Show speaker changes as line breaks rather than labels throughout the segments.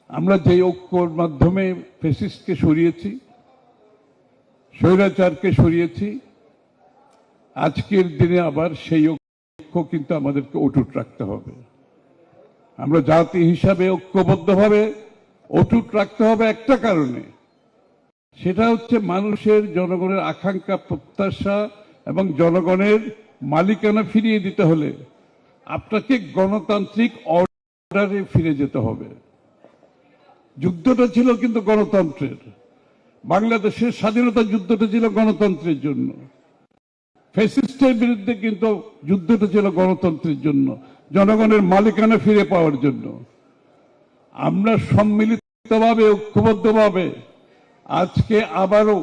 আমরা যে ঐক্যর মাধ্যমে ফ্যাসিস্টকে সরিয়েছি, স্বৈরাচারকে সরিয়েছি, আজকের দিনে আবার সেই ঐক্য কিন্তু আমাদেরকে অটুট রাখতে হবে। আমরা জাতি হিসাবে ঐক্যবদ্ধভাবে অটুট রাখতে হবে একটা কারণে, সেটা হচ্ছে মানুষের, জনগণের আকাঙ্ক্ষা, প্রত্যাশা এবং জনগণের মালিকানা ফিরিয়ে দিতে হলে আপনাকে গণতান্ত্রিক অর্ডারে ফিরে যেতে হবে। যুদ্ধটা ছিল কিন্তু গণতন্ত্রের, বাংলাদেশের স্বাধীনতা যুদ্ধটা ছিল গণতন্ত্রের জন্য, ফ্যাসিস্টের বিরুদ্ধে কিন্তু যুদ্ধটা ছিল গণতন্ত্রের জন্য, জনগণের মালিকানা ফিরে পাওয়ার জন্য। আমরা সম্মিলিতভাবে, ঐক্যবদ্ধভাবে আজকে আবারও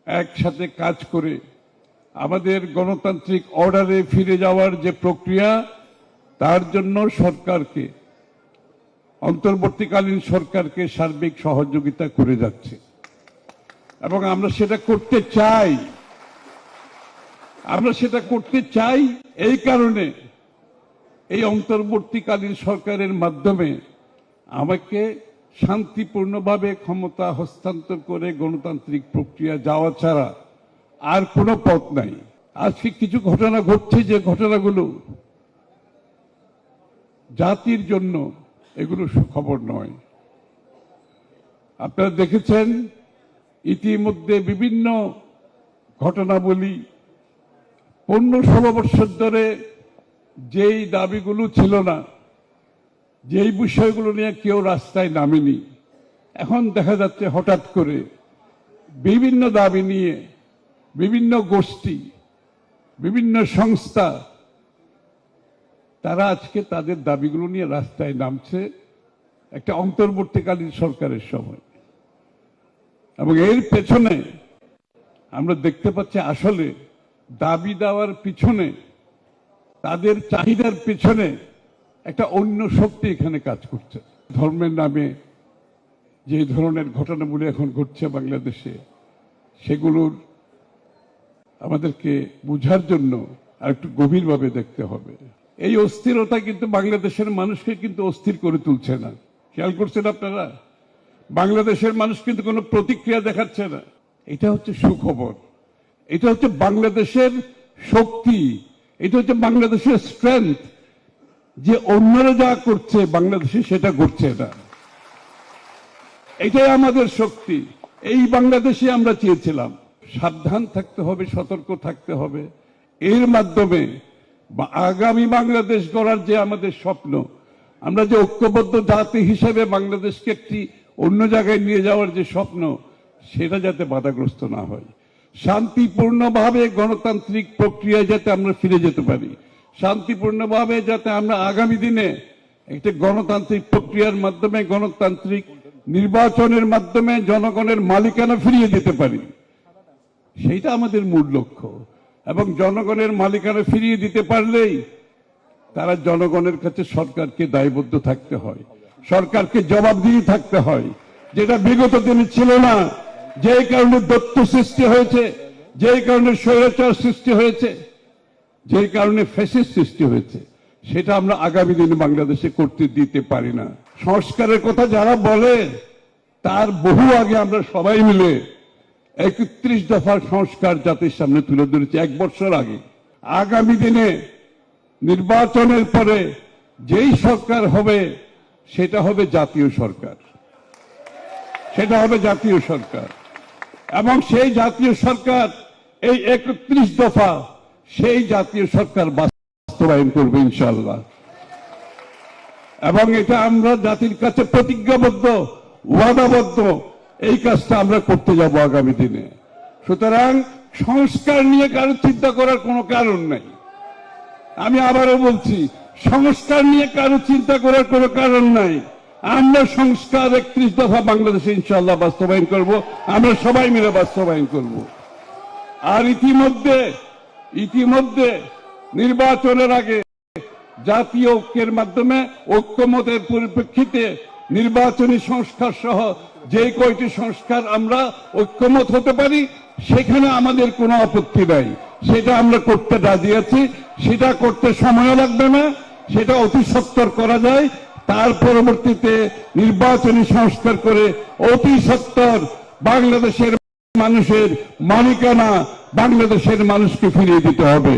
একসাথে কাজ করে আমাদের গণতান্ত্রিক অর্ডারে ফিরে যাওয়ার যে প্রক্রিয়া, তার জন্য সরকারকে, অন্তর্বর্তীকালীন সরকারকে সার্বিক সহযোগিতা করে যাচ্ছে এবং আমরা সেটা করতে চাই। আমরা সেটা করতে চাই এই কারণে, এই অন্তর্বর্তীকালীন সরকারের মাধ্যমে আমাকে শান্তিপূর্ণভাবে ক্ষমতা হস্তান্তর করে গণতান্ত্রিক প্রক্রিয়া যাওয়া ছাড়া আর কোনো পথ নাই। আজকে কিছু ঘটনা ঘটছে, যে ঘটনাগুলো জাতির জন্য, এগুলো সুখবর নয়। আপনারা দেখেছেন ইতিমধ্যে বিভিন্ন ঘটনাবলী, 15-16 বছর ধরে যেই দাবিগুলো ছিল না, যেই বিষয়গুলো নিয়ে কেউ রাস্তায় নামেনি, এখন দেখা যাচ্ছে হঠাৎ করে বিভিন্ন দাবি নিয়ে বিভিন্ন গোষ্ঠী, বিভিন্ন সংস্থা, তারা আজকে তাদের দাবিগুলো নিয়ে রাস্তায় নামছে একটা অন্তর্বর্তীকালীন সরকারের সময়। এবং এর পেছনে আমরা দেখতে পাচ্ছি আসলে দাবি দেওয়ার পিছনে, তাদের চাহিদার পিছনে একটা অন্য শক্তি এখানে কাজ করছে। ধর্মের নামে যে ধরনের ঘটনাগুলি এখন ঘটছে বাংলাদেশে, সেগুলোর আমাদেরকে বুঝার জন্য আর একটু গভীরভাবে দেখতে হবে। এই অস্থিরতা কিন্তু বাংলাদেশের মানুষকে কিন্তু অস্থির করে তুলছে না। খেয়াল করছেন আপনারা? বাংলাদেশের মানুষ কিন্তু কোনো প্রতিক্রিয়া দেখাচ্ছে না। এটা হচ্ছে সুখবর, এটা হচ্ছে বাংলাদেশের শক্তি, এটা হচ্ছে বাংলাদেশের স্ট্রেংথ, যে অন্যরা যা করছে বাংলাদেশে সেটা ঘটছে না। এটাই আমাদের শক্তি। এই বাংলাদেশে আমরা চেয়েছিলাম। সাবধান থাকতে হবে, সতর্ক থাকতে হবে। এর মাধ্যমে আগামী বাংলাদেশ গড়ার যে আমাদের স্বপ্ন, আমরা যে ঐক্যবদ্ধ জাতি হিসেবে বাংলাদেশকে একটি অন্য জায়গায় নিয়ে যাওয়ার যে স্বপ্ন, সেটা যাতে বাধাগ্রস্ত না হয়। শান্তিপূর্ণভাবে গণতান্ত্রিক প্রক্রিয়ায় যাতে আমরা ফিরে যেতে পারি, শান্তিপূর্ণভাবে যাতে আমরা আগামী দিনে একটা গণতান্ত্রিক প্রক্রিয়ার মাধ্যমে, গণতান্ত্রিক নির্বাচনের মাধ্যমে জনগণের মালিকানা ফিরিয়ে দিতে পারি, সেইটা আমাদের মূল লক্ষ্য। এবং জনগণের মালিকানা ফিরিয়ে দিতে পারলেই তারা জনগণের কাছে সরকারকে দায়বদ্ধ থাকতে হয়, সরকারকে জবাবদিহি থাকতে হয়, যেটা বিগত দিনে ছিল না। যেই কারণে দত্ত সৃষ্টি হয়েছে, যেই কারণে স্বৈরাচার সৃষ্টি হয়েছে, যেই কারণে ফ্যাসিস্ট সৃষ্টি হয়েছে, সেটা আমরা আগামী দিনে বাংলাদেশে করতে দিতে পারি না। সংস্কারের কথা যারা বলে, তার বহু আগে আমরা সবাই মিলে 31 দফার সংস্কার জাতির সামনে তুলে ধরেছি 1 বছর আগে। আগামী দিনে নির্বাচনের পরে যেই সরকার হবে, সেটা হবে জাতীয় সরকার, সেটা হবে জাতীয় সরকার। এবং সেই জাতীয় সরকার, এই 31 দফা, সেই জাতীয় সরকার বাস্তবায়ন করবে ইনশাআল্লাহ। এবং এটা আমরা জাতির কাছে প্রতিজ্ঞাবদ্ধ, ওয়াদাবদ্ধ, এই কাজটা আমরা করতে যাব আগামী দিনে। সুতরাং সংস্কার নিয়ে কারো চিন্তা করার কোনো কারণ নেই। আমি আবারও বলছি, সংস্কার নিয়ে কারো চিন্তা করার কোনো কারণ নাই। আমরা সংস্কার 31 দফা বাংলাদেশে ইনশাআল্লাহ বাস্তবায়ন করব, আমরা সবাই মিলে বাস্তবায়ন করব। আর ইতিমধ্যে নির্বাচনের আগে জাতীয় ঐক্যের মাধ্যমে, ঐক্যমতের পরিপ্রেক্ষিতে নির্বাচনী সংস্কার সহ যে কয়টি সংস্কার আমরা ঐক্যমত হতে পারি, সেখানে আমাদের কোনো আপত্তি নাই। সেটা আমরা করতে রাজি আছি। সেটা করতে সময় লাগবে না, সেটা অতি সত্বর করা যায়। তার পরবর্তীতে নির্বাচনী সংস্কার করে অতি সত্বর বাংলাদেশের মানুষের মালিকানা বাংলাদেশের মানুষকে ফিরিয়ে দিতে হবে।